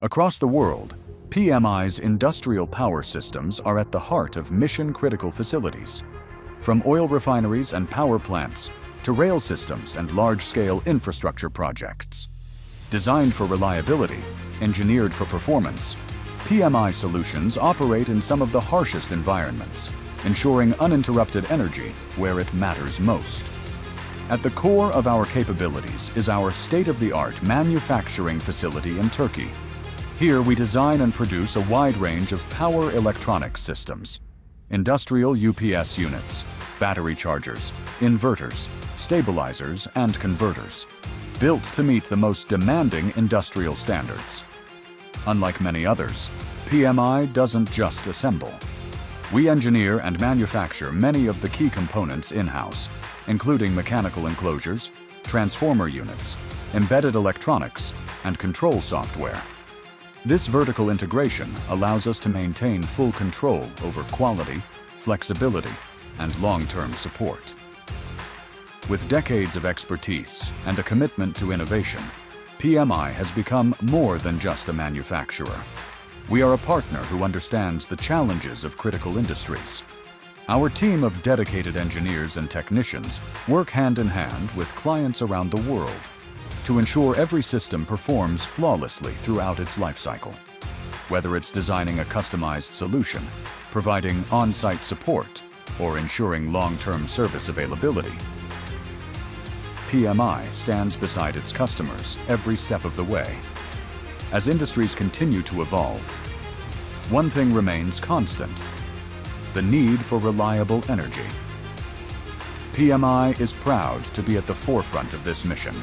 Across the world, PMI's industrial power systems are at the heart of mission-critical facilities. From oil refineries and power plants to rail systems and large-scale infrastructure projects. Designed for reliability, engineered for performance, PMI solutions operate in some of the harshest environments, ensuring uninterrupted energy where it matters most. At the core of our capabilities is our state-of-the-art manufacturing facility in Turkey. Here we design and produce a wide range of power electronics systems, industrial UPS units, battery chargers, inverters, stabilizers, and converters, built to meet the most demanding industrial standards. Unlike many others, PMI doesn't just assemble. We engineer and manufacture many of the key components in-house, including mechanical enclosures, transformer units, embedded electronics, and control software. This vertical integration allows us to maintain full control over quality, flexibility, and long-term support. With decades of expertise and a commitment to innovation, PMI has become more than just a manufacturer. We are a partner who understands the challenges of critical industries. Our team of dedicated engineers and technicians work hand in hand with clients around the world to ensure every system performs flawlessly throughout its life cycle. Whether it's designing a customized solution, providing on-site support, or ensuring long-term service availability, PMI stands beside its customers every step of the way. As industries continue to evolve, one thing remains constant: the need for reliable energy. PMI is proud to be at the forefront of this mission,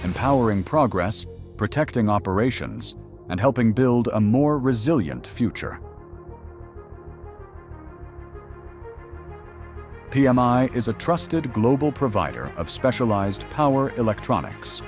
empowering progress, protecting operations, and helping build a more resilient future. PMI is a trusted global provider of specialized power electronics.